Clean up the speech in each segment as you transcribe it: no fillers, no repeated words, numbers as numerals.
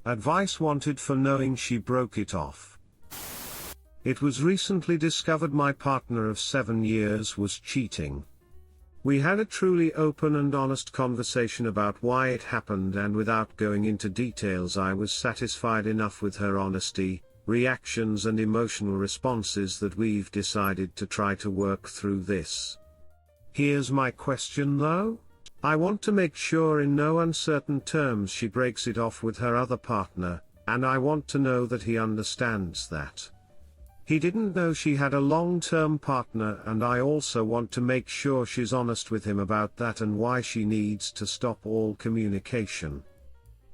Advice wanted for knowing she broke it off. It was recently discovered my partner of 7 years was cheating. We had a truly open and honest conversation about why it happened, and without going into details, I was satisfied enough with her honesty, reactions and emotional responses that we've decided to try to work through this. Here's my question though. I want to make sure in no uncertain terms she breaks it off with her other partner, and I want to know that he understands that. He didn't know she had a long-term partner, and I also want to make sure she's honest with him about that and why she needs to stop all communication.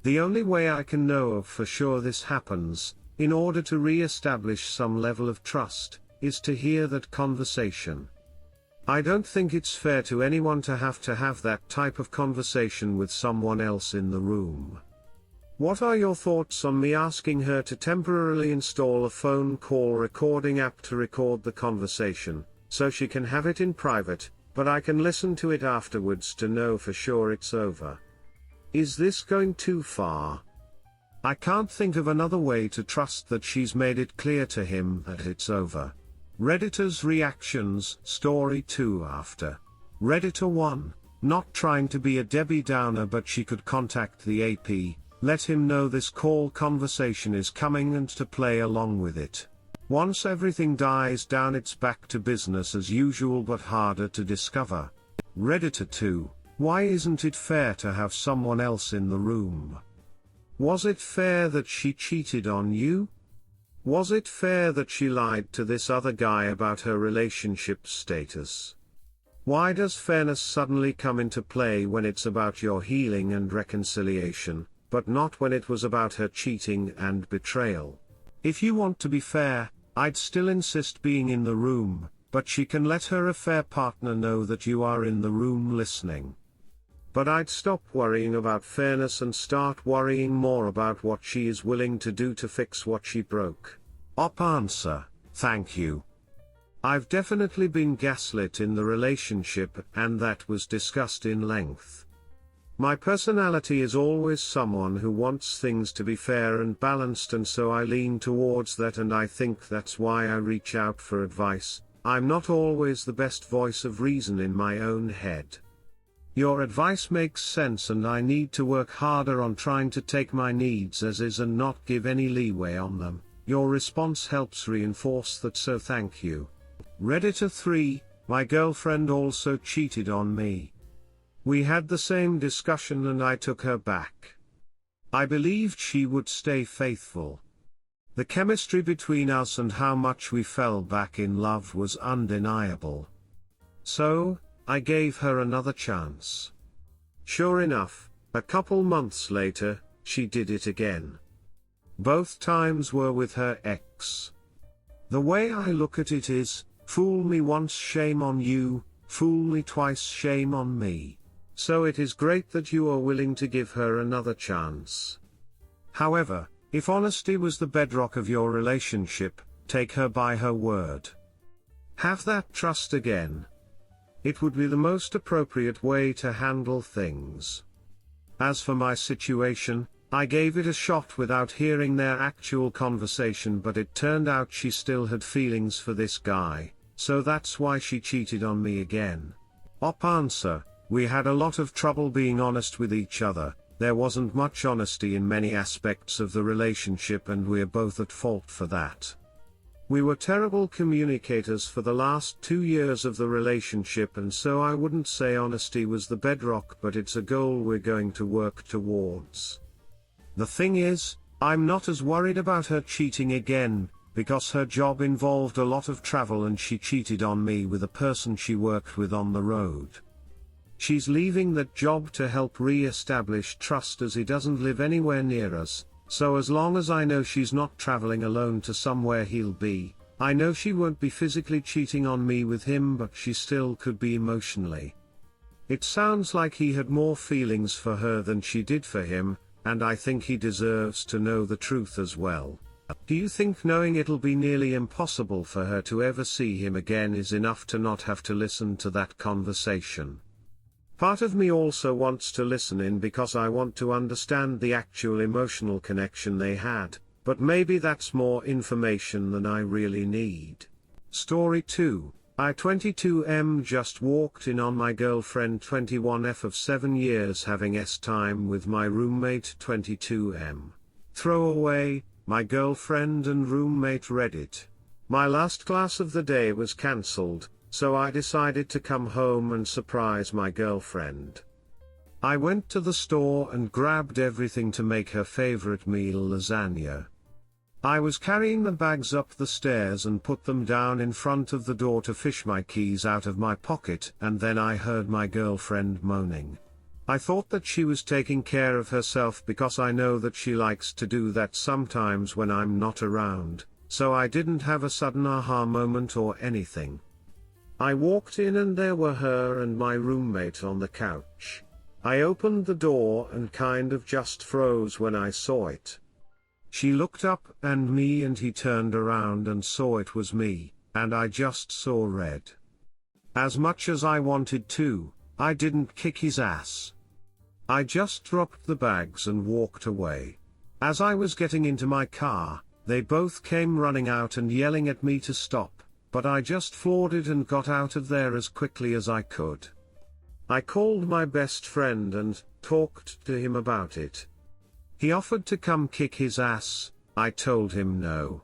The only way I can know for sure this happens, in order to re-establish some level of trust, is to hear that conversation. I don't think it's fair to anyone to have that type of conversation with someone else in the room. What are your thoughts on me asking her to temporarily install a phone call recording app to record the conversation, so she can have it in private, but I can listen to it afterwards to know for sure it's over? Is this going too far? I can't think of another way to trust that she's made it clear to him that it's over. Redditor's reactions, story 2 after. Redditor 1, not trying to be a Debbie Downer, but she could contact the AP, let him know this call conversation is coming and to play along with it. Once everything dies down, it's back to business as usual, but harder to discover. Redditor 2, why isn't it fair to have someone else in the room? Was it fair that she cheated on you? Was it fair that she lied to this other guy about her relationship status? Why does fairness suddenly come into play when it's about your healing and reconciliation, but not when it was about her cheating and betrayal? If you want to be fair, I'd still insist being in the room, but she can let her affair partner know that you are in the room listening. But I'd stop worrying about fairness and start worrying more about what she is willing to do to fix what she broke. Op answer, thank you. I've definitely been gaslit in the relationship, and that was discussed in length. My personality is always someone who wants things to be fair and balanced, and so I lean towards that, and I think that's why I reach out for advice. I'm not always the best voice of reason in my own head. Your advice makes sense, and I need to work harder on trying to take my needs as is and not give any leeway on them. Your response helps reinforce that, so thank you. Redditor 3, my girlfriend also cheated on me. We had the same discussion and I took her back. I believed she would stay faithful. The chemistry between us and how much we fell back in love was undeniable. So, I gave her another chance. Sure enough, a couple months later, she did it again. Both times were with her ex. The way I look at it is, fool me once, shame on you, fool me twice, shame on me. So it is great that you are willing to give her another chance. However, if honesty was the bedrock of your relationship, take her by her word. Have that trust again. It would be the most appropriate way to handle things. As for my situation, I gave it a shot without hearing their actual conversation, but it turned out she still had feelings for this guy, so that's why she cheated on me again. Op answer, we had a lot of trouble being honest with each other. There wasn't much honesty in many aspects of the relationship, and we're both at fault for that. We were terrible communicators for the last 2 years of the relationship, and so I wouldn't say honesty was the bedrock, but it's a goal we're going to work towards. The thing is, I'm not as worried about her cheating again, because her job involved a lot of travel and she cheated on me with a person she worked with on the road. She's leaving that job to help re-establish trust, as he doesn't live anywhere near us. So as long as I know she's not traveling alone to somewhere he'll be, I know she won't be physically cheating on me with him, but she still could be emotionally. It sounds like he had more feelings for her than she did for him, and I think he deserves to know the truth as well. Do you think knowing it'll be nearly impossible for her to ever see him again is enough to not have to listen to that conversation? Part of me also wants to listen in because I want to understand the actual emotional connection they had, but maybe that's more information than I really need. Story 2. I 22M just walked in on my girlfriend 21F of 7 years having time with my roommate 22M. Throwaway, my girlfriend and roommate read it. My last class of the day was cancelled, so I decided to come home and surprise my girlfriend. I went to the store and grabbed everything to make her favorite meal, lasagna. I was carrying the bags up the stairs and put them down in front of the door to fish my keys out of my pocket, and then I heard my girlfriend moaning. I thought that she was taking care of herself because I know that she likes to do that sometimes when I'm not around, so I didn't have a sudden aha moment or anything. I walked in and there were her and my roommate on the couch. I opened the door and kind of just froze when I saw it. She looked up and me and he turned around and saw it was me, and I just saw red. As much as I wanted to, I didn't kick his ass. I just dropped the bags and walked away. As I was getting into my car, they both came running out and yelling at me to stop, but I just floored it and got out of there as quickly as I could. I called my best friend and talked to him about it. He offered to come kick his ass. I told him no.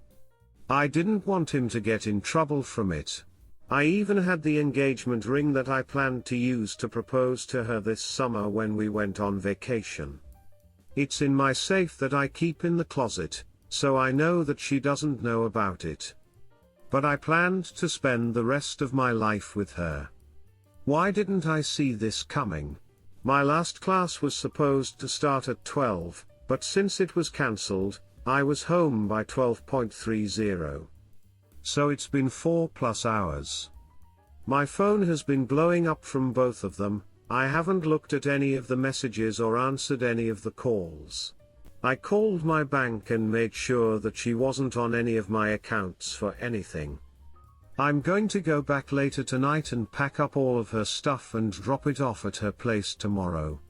I didn't want him to get in trouble from it. I even had the engagement ring that I planned to use to propose to her this summer when we went on vacation. It's in my safe that I keep in the closet, so I know that she doesn't know about it. But I planned to spend the rest of my life with her. Why didn't I see this coming? My last class was supposed to start at 12. But since it was cancelled, I was home by 12:30. So it's been 4+ hours. My phone has been blowing up from both of them. I haven't looked at any of the messages or answered any of the calls. I called my bank and made sure that she wasn't on any of my accounts for anything. I'm going to go back later tonight and pack up all of her stuff and drop it off at her place tomorrow.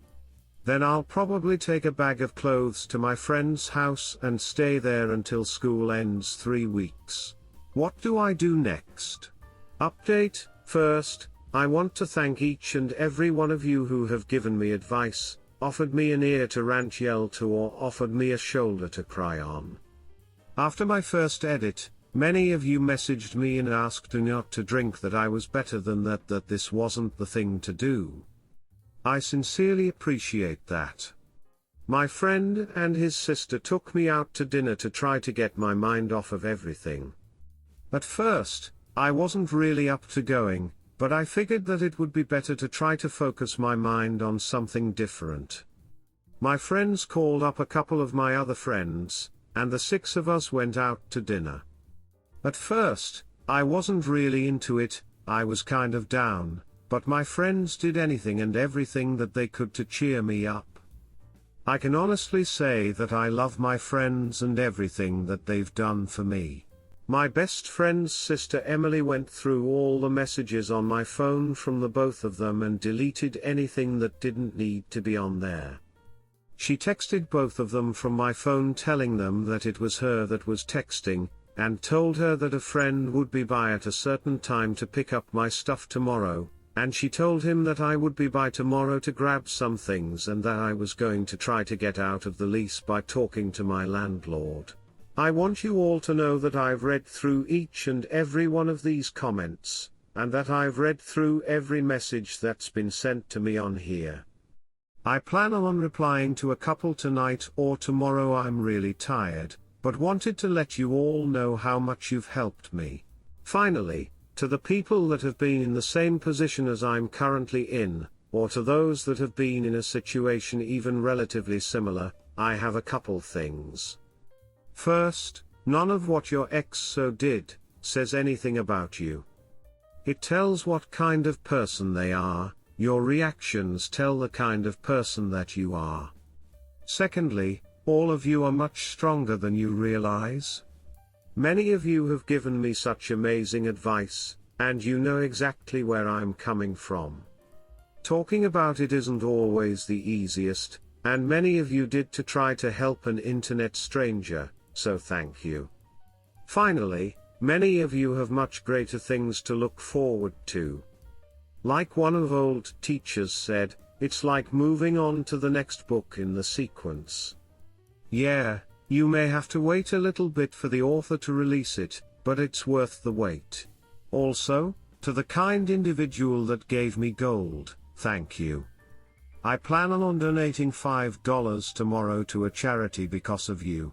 Then I'll probably take a bag of clothes to my friend's house and stay there until school ends 3 weeks. What do I do next? Update. First, I want to thank each and every one of you who have given me advice, offered me an ear to rant yell to, or offered me a shoulder to cry on. After my first edit, many of you messaged me and asked me not to drink, that I was better than that this wasn't the thing to do. I sincerely appreciate that. My friend and his sister took me out to dinner to try to get my mind off of everything. At first, I wasn't really up to going, but I figured that it would be better to try to focus my mind on something different. My friends called up a couple of my other friends, and the 6 of us went out to dinner. At first, I wasn't really into it. I was kind of down. But my friends did anything and everything that they could to cheer me up. I can honestly say that I love my friends and everything that they've done for me. My best friend's sister Emily went through all the messages on my phone from the both of them and deleted anything that didn't need to be on there. She texted both of them from my phone telling them that it was her that was texting, and told her that a friend would be by at a certain time to pick up my stuff tomorrow. And she told him that I would be by tomorrow to grab some things and that I was going to try to get out of the lease by talking to my landlord. I want you all to know that I've read through each and every one of these comments, and that I've read through every message that's been sent to me on here. I plan on replying to a couple tonight or tomorrow. I'm really tired, but wanted to let you all know how much you've helped me. Finally, to the people that have been in the same position as I'm currently in, or to those that have been in a situation even relatively similar, I have a couple things. First, none of what your ex did says anything about you. It tells what kind of person they are. Your reactions tell the kind of person that you are. Secondly, all of you are much stronger than you realize. Many of you have given me such amazing advice, and you know exactly where I'm coming from. Talking about it isn't always the easiest, and many of you did to try to help an internet stranger, so thank you. Finally, many of you have much greater things to look forward to. Like one of old teachers said, it's like moving on to the next book in the sequence. Yeah, you may have to wait a little bit for the author to release it, but it's worth the wait. Also, to the kind individual that gave me gold, thank you. I plan on donating $5 tomorrow to a charity because of you.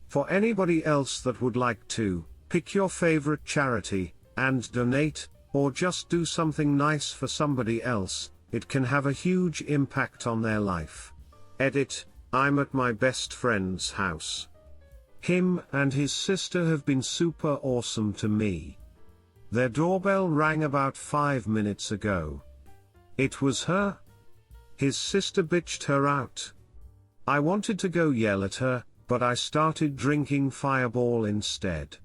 For anybody else that would like to, pick your favorite charity, and donate, or just do something nice for somebody else. It can have a huge impact on their life. Edit, I'm at my best friend's house. Him and his sister have been super awesome to me. Their doorbell rang about 5 minutes ago. It was her. His sister bitched her out. I wanted to go yell at her, but I started drinking Fireball instead.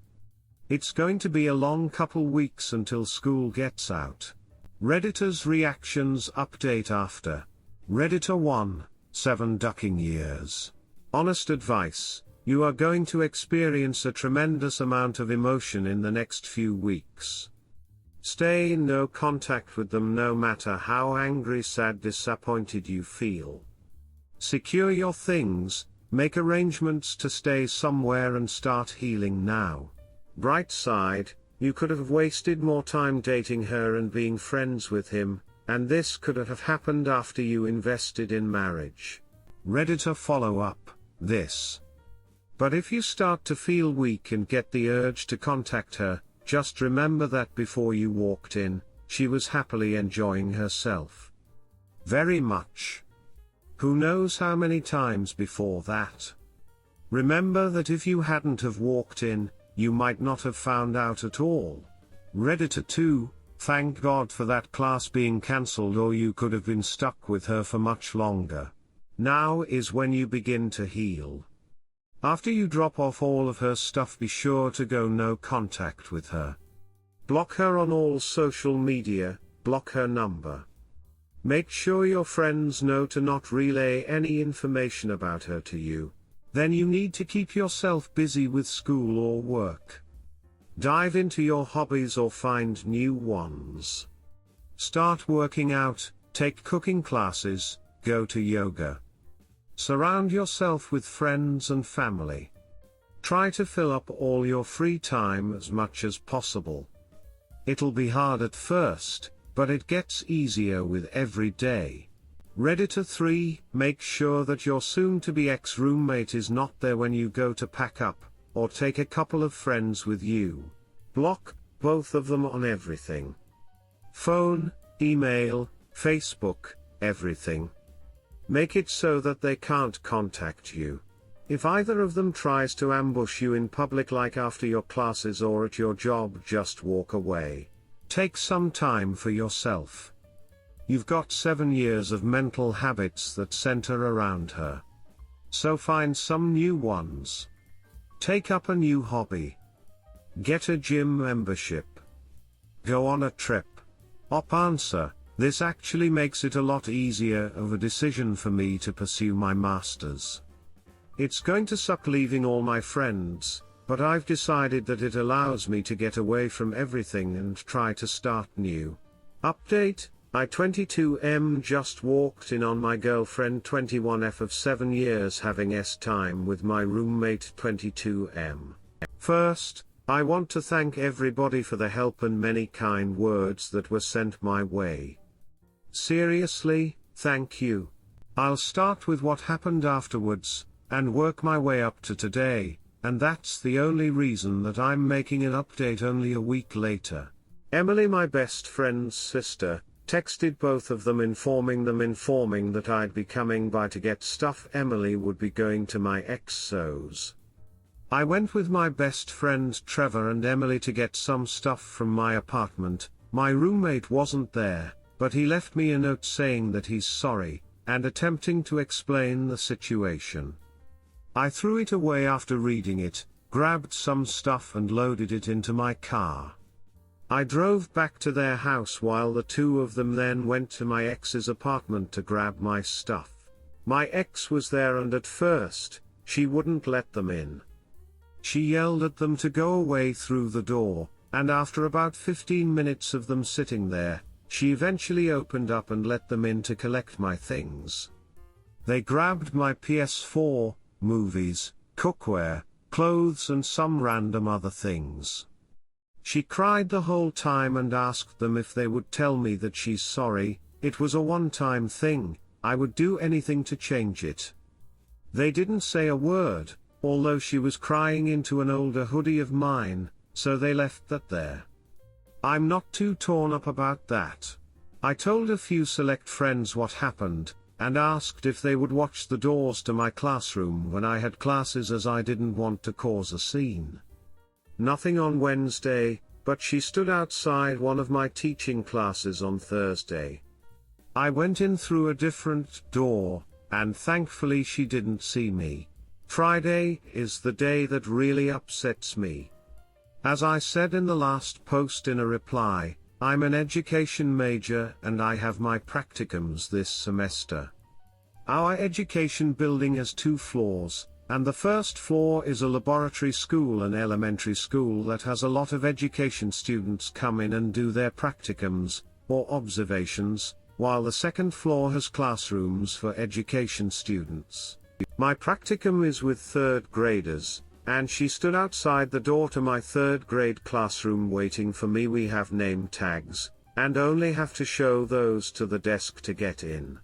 It's going to be a long couple weeks until school gets out. Redditor's reactions update after. Redditor 1, 7 ducking years. Honest advice, you are going to experience a tremendous amount of emotion in the next few weeks. Stay in no contact with them no matter how angry, sad, disappointed you feel. Secure your things, make arrangements to stay somewhere and start healing now. Bright side, you could have wasted more time dating her and being friends with him, and this could have happened after you invested in marriage. Redditor follow-up, this. But if you start to feel weak and get the urge to contact her, just remember that before you walked in, she was happily enjoying herself. Very much. Who knows how many times before that? Remember that if you hadn't have walked in, you might not have found out at all. Redditor 2, thank God for that class being cancelled, or you could have been stuck with her for much longer. Now is when you begin to heal. After you drop off all of her stuff, be sure to go no contact with her. Block her on all social media, block her number. Make sure your friends know to not relay any information about her to you. Then you need to keep yourself busy with school or work. Dive into your hobbies or find new ones. Start working out, take cooking classes, go to yoga. Surround yourself with friends and family. Try to fill up all your free time as much as possible. It'll be hard at first, but it gets easier with every day. Redditor 3, make sure that your soon-to-be ex-roommate is not there when you go to pack up, or take a couple of friends with you. Block both of them on everything. Phone, email, Facebook, everything. Make it so that they can't contact you. If either of them tries to ambush you in public, like after your classes or at your job, just walk away. Take some time for yourself. You've got 7 years of mental habits that center around her. So find some new ones. Take up a new hobby. Get a gym membership. Go on a trip. Answer, this actually makes it a lot easier of a decision for me to pursue my masters. It's going to suck leaving all my friends, but I've decided that it allows me to get away from everything and try to start new. Update, I 22M just walked in on my girlfriend 21F of 7 years having time with my roommate 22M. First, I want to thank everybody for the help and many kind words that were sent my way. Seriously, thank you. I'll start with what happened afterwards, and work my way up to today, and that's the only reason that I'm making an update only a week later. Emily, my best friend's sister, texted both of them informing that I'd be coming by to get stuff. Emily would be going to my ex-so's. I went with my best friend Trevor and Emily to get some stuff from my apartment. My roommate wasn't there, but he left me a note saying that he's sorry, and attempting to explain the situation. I threw it away after reading it, grabbed some stuff and loaded it into my car. I drove back to their house while the two of them then went to my ex's apartment to grab my stuff. My ex was there and at first, she wouldn't let them in. She yelled at them to go away through the door, and after about 15 minutes of them sitting there, she eventually opened up and let them in to collect my things. They grabbed my PS4, movies, cookware, clothes and some random other things. She cried the whole time and asked them if they would tell me that she's sorry. It was a one-time thing, I would do anything to change it. They didn't say a word, although she was crying into an older hoodie of mine, so they left that there. I'm not too torn up about that. I told a few select friends what happened, and asked if they would watch the doors to my classroom when I had classes, as I didn't want to cause a scene. Nothing on Wednesday, but she stood outside one of my teaching classes on Thursday. I went in through a different door, and thankfully she didn't see me. Friday is the day that really upsets me. As I said in the last post in a reply, I'm an education major and I have my practicums this semester. Our education building has 2 floors, and the first floor is a laboratory school and elementary school that has a lot of education students come in and do their practicums, or observations, while the second floor has classrooms for education students. My practicum is with 3rd graders, and she stood outside the door to my 3rd grade classroom waiting for me. We have name tags, and only have to show those to the desk to get in.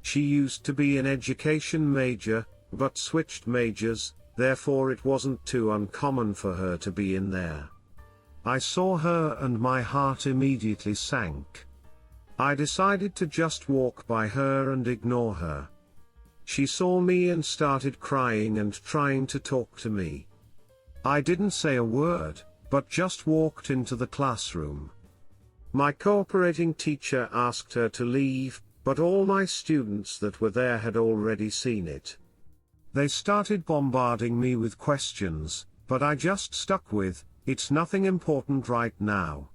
She used to be an education major, but switched majors, therefore it wasn't too uncommon for her to be in there. I saw her and my heart immediately sank. I decided to just walk by her and ignore her. She saw me and started crying and trying to talk to me. I didn't say a word, but just walked into the classroom. My cooperating teacher asked her to leave, but all my students that were there had already seen it. They started bombarding me with questions, but I just stuck with, "It's nothing important right now.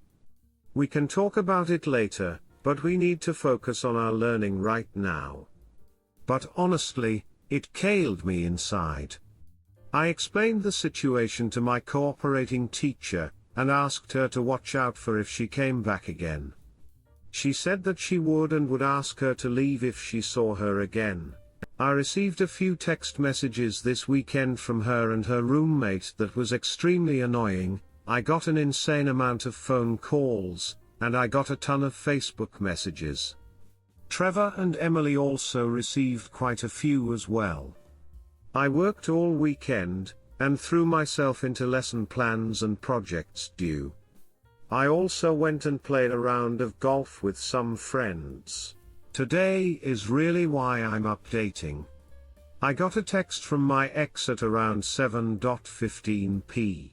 We can talk about it later, but we need to focus on our learning right now." But honestly, it killed me inside. I explained the situation to my cooperating teacher, and asked her to watch out for if she came back again. She said that she would and would ask her to leave if she saw her again. I received a few text messages this weekend from her and her roommate that was extremely annoying. I got an insane amount of phone calls, and I got a ton of Facebook messages. Trevor and Emily also received quite a few as well. I worked all weekend, and threw myself into lesson plans and projects due. I also went and played a round of golf with some friends. Today is really why I'm updating. I got a text from my ex at around 7:15 p.m.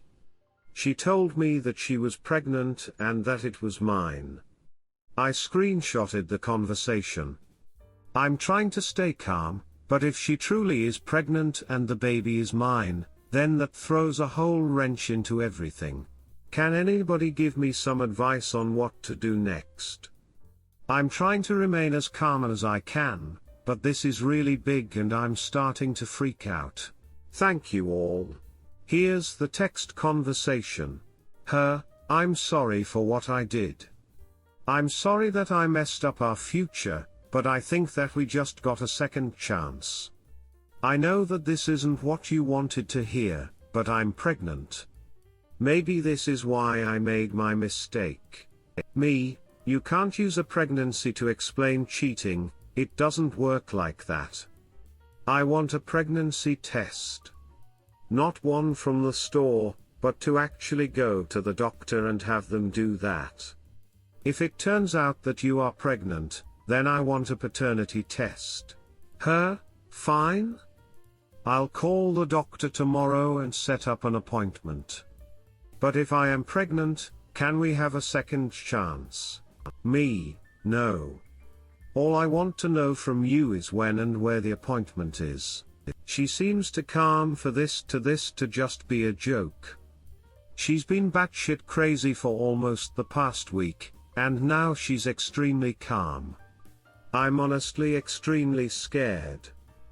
She told me that she was pregnant and that it was mine. I screenshotted the conversation. I'm trying to stay calm, but if she truly is pregnant and the baby is mine, then that throws a whole wrench into everything. Can anybody give me some advice on what to do next? I'm trying to remain as calm as I can, but this is really big and I'm starting to freak out. Thank you all. Here's the text conversation. Her, I'm sorry for what I did. I'm sorry that I messed up our future, but I think that we just got a second chance. I know that this isn't what you wanted to hear, but I'm pregnant. Maybe this is why I made my mistake. Me, you can't use a pregnancy to explain cheating, it doesn't work like that. I want a pregnancy test. Not one from the store, but to actually go to the doctor and have them do that. If it turns out that you are pregnant, then I want a paternity test. Her, fine? I'll call the doctor tomorrow and set up an appointment. But if I am pregnant, can we have a second chance? Me, no. All I want to know from you is when and where the appointment is. She seems too calm for this to just be a joke. She's been batshit crazy for almost the past week, and now she's extremely calm. I'm honestly extremely scared.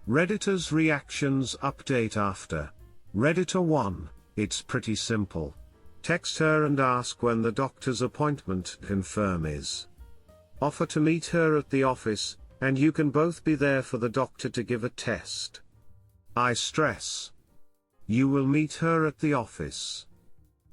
Redditor's reactions update after. Redditor 1, it's pretty simple. Text her and ask when the doctor's appointment confirm is. Offer to meet her at the office, and you can both be there for the doctor to give a test. I stress. You will meet her at the office.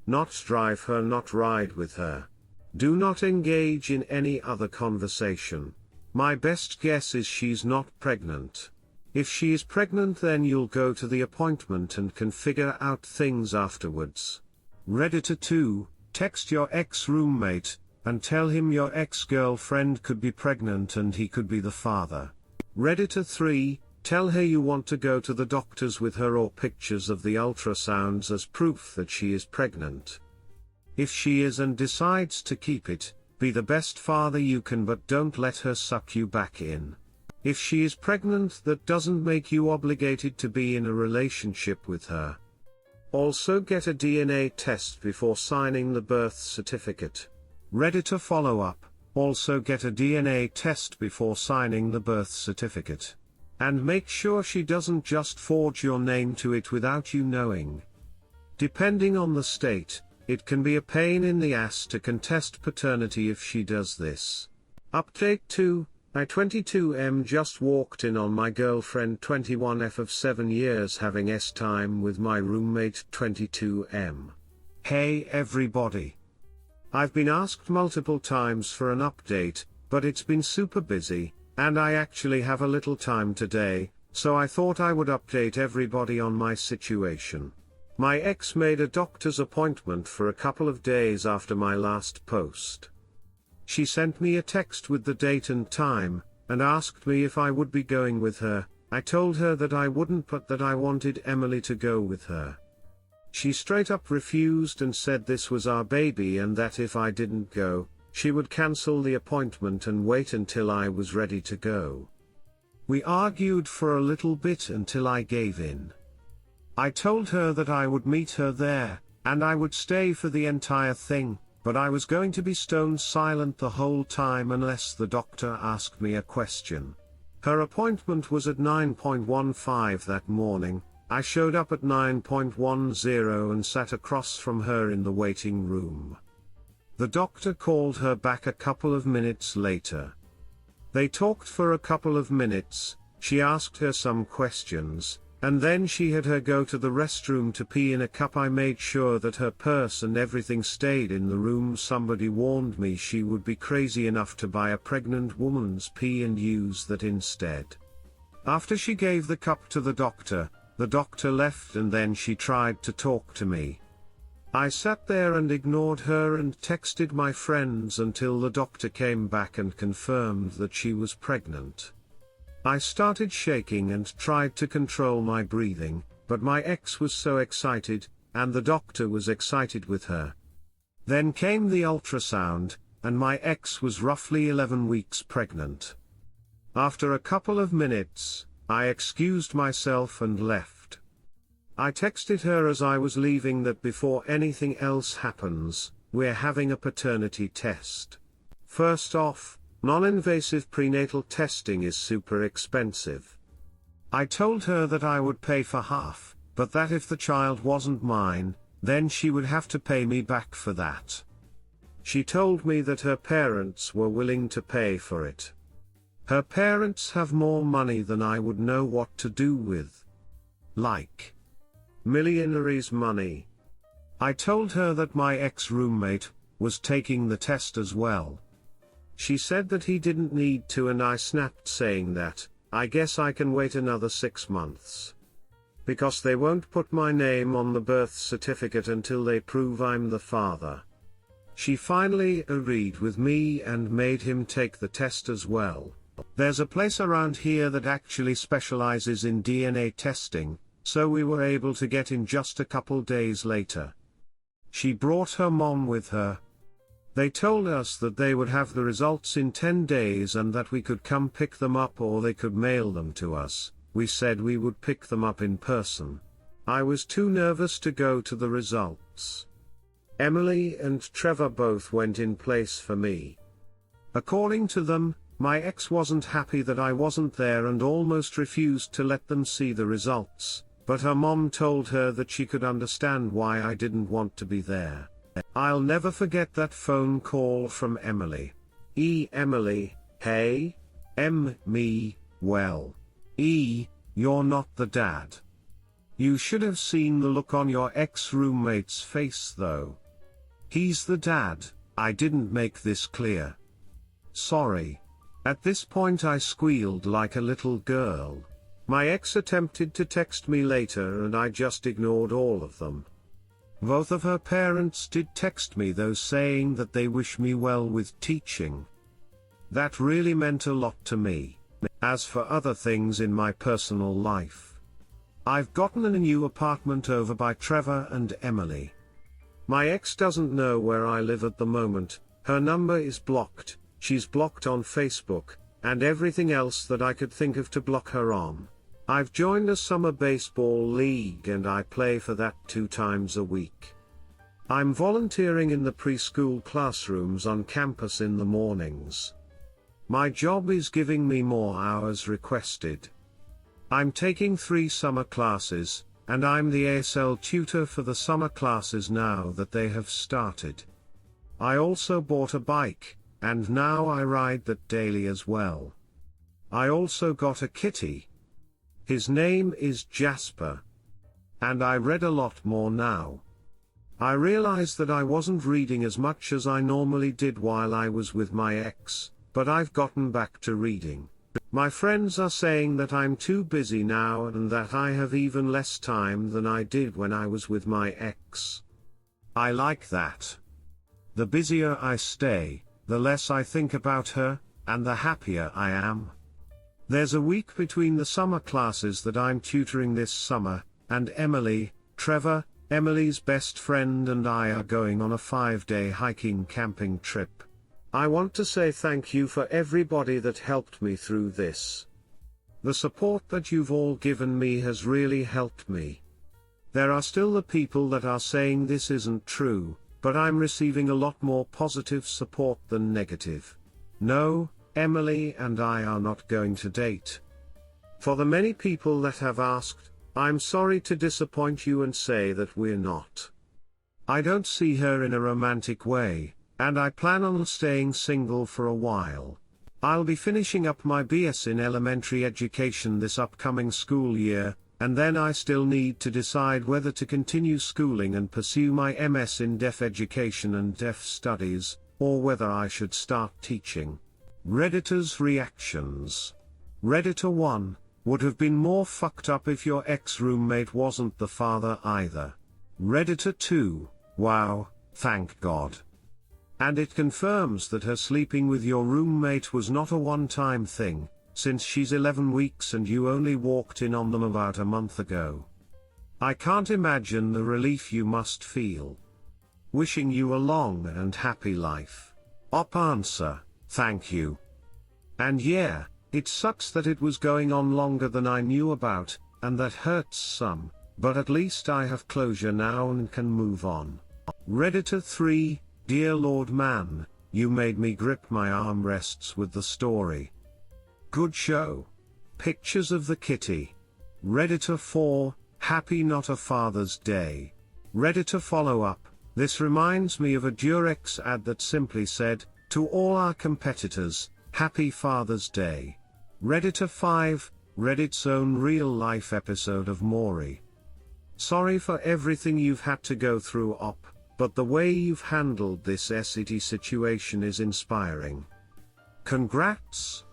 Not drive her, not ride with her. Do not engage in any other conversation. My best guess is she's not pregnant. If she is pregnant, then you'll go to the appointment and can figure out things afterwards. Redditor 2, text your ex-roommate, and tell him your ex-girlfriend could be pregnant and he could be the father. Redditor 3, tell her you want to go to the doctors with her or pictures of the ultrasounds as proof that she is pregnant. If she is and decides to keep it, be the best father you can, but don't let her suck you back in. If she is pregnant, that doesn't make you obligated to be in a relationship with her. Also get a DNA test before signing the birth certificate. Redditor follow-up, also get a DNA test before signing the birth certificate. And make sure she doesn't just forge your name to it without you knowing. Depending on the state, it can be a pain in the ass to contest paternity if she does this. Update 2, I 22M just walked in on my girlfriend 21F of 7 years having S-time with my roommate 22M. Hey everybody. I've been asked multiple times for an update, but it's been super busy, and I actually have a little time today, so I thought I would update everybody on my situation. My ex made a doctor's appointment for a couple of days after my last post. She sent me a text with the date and time, and asked me if I would be going with her. I told her that I wouldn't, but that I wanted Emily to go with her. She straight up refused and said this was our baby and that if I didn't go, she would cancel the appointment and wait until I was ready to go. We argued for a little bit until I gave in. I told her that I would meet her there, and I would stay for the entire thing, but I was going to be stone silent the whole time unless the doctor asked me a question. Her appointment was at 9:15 that morning. I showed up at 9:10 and sat across from her in the waiting room. The doctor called her back a couple of minutes later. They talked for a couple of minutes, she asked her some questions, and then she had her go to the restroom to pee in a cup. I made sure that her purse and everything stayed in the room. Somebody warned me she would be crazy enough to buy a pregnant woman's pee and use that instead. After she gave the cup to the doctor left and then she tried to talk to me. I sat there and ignored her and texted my friends until the doctor came back and confirmed that she was pregnant. I started shaking and tried to control my breathing, but my ex was so excited, and the doctor was excited with her. Then came the ultrasound, and my ex was roughly 11 weeks pregnant. After a couple of minutes, I excused myself and left. I texted her as I was leaving that before anything else happens, we're having a paternity test. First off, non-invasive prenatal testing is super expensive. I told her that I would pay for half, but that if the child wasn't mine, then she would have to pay me back for that. She told me that her parents were willing to pay for it. Her parents have more money than I would know what to do with. Like millionaires' money. I told her that my ex-roommate was taking the test as well. She said that he didn't need to, and I snapped saying that, I guess I can wait another 6 months. Because they won't put my name on the birth certificate until they prove I'm the father. She finally agreed with me and made him take the test as well. There's a place around here that actually specializes in DNA testing, so we were able to get in just a couple days later. She brought her mom with her. They told us that they would have the results in 10 days and that we could come pick them up or they could mail them to us. We said we would pick them up in person. I was too nervous to go to the results. Emily and Trevor both went in place for me. According to them, my ex wasn't happy that I wasn't there and almost refused to let them see the results, but her mom told her that she could understand why I didn't want to be there. I'll never forget that phone call from Emily. Emily, hey? Me, well. You're not the dad. You should have seen the look on your ex-roommate's face though. He's the dad, I didn't make this clear. Sorry. At this point I squealed like a little girl. My ex attempted to text me later and I just ignored all of them. Both of her parents did text me though, saying that they wish me well with teaching. That really meant a lot to me. As for other things in my personal life, I've gotten a new apartment over by Trevor and Emily. My ex doesn't know where I live at the moment, her number is blocked, she's blocked on Facebook, and everything else that I could think of to block her on. I've joined a summer baseball league and I play for that 2 times a week. I'm volunteering in the preschool classrooms on campus in the mornings. My job is giving me more hours requested. I'm taking 3 summer classes, and I'm the ASL tutor for the summer classes now that they have started. I also bought a bike, and now I ride that daily as well. I also got a kitty. His name is Jasper. And I read a lot more now. I realized that I wasn't reading as much as I normally did while I was with my ex, but I've gotten back to reading. My friends are saying that I'm too busy now and that I have even less time than I did when I was with my ex. I like that. The busier I stay, the less I think about her, and the happier I am. There's a week between the summer classes that I'm tutoring this summer, and Emily, Trevor, Emily's best friend, and I are going on a 5-day hiking camping trip. I want to say thank you for everybody that helped me through this. The support that you've all given me has really helped me. There are still the people that are saying this isn't true, but I'm receiving a lot more positive support than negative. No, Emily and I are not going to date. For the many people that have asked, I'm sorry to disappoint you and say that we're not. I don't see her in a romantic way, and I plan on staying single for a while. I'll be finishing up my BS in elementary education this upcoming school year, and then I still need to decide whether to continue schooling and pursue my MS in deaf education and deaf studies, or whether I should start teaching. Redditor's reactions. Redditor 1, would have been more fucked up if your ex-roommate wasn't the father either. Redditor 2, wow, thank God. And it confirms that her sleeping with your roommate was not a one-time thing, since she's 11 weeks and you only walked in on them about a month ago. I can't imagine the relief you must feel. Wishing you a long and happy life. Answer, thank you. And yeah, it sucks that it was going on longer than I knew about, and that hurts some, but at least I have closure now and can move on. Redditor 3, dear Lord man, you made me grip my armrests with the story. Good show. Pictures of the kitty. Redditor 4, happy not a Father's Day. Redditor follow-up, this reminds me of a Durex ad that simply said, to all our competitors, happy Father's Day. Redditor 5, Reddit's own real-life episode of Maury. Sorry for everything you've had to go through, but the way you've handled this SET situation is inspiring. Congrats!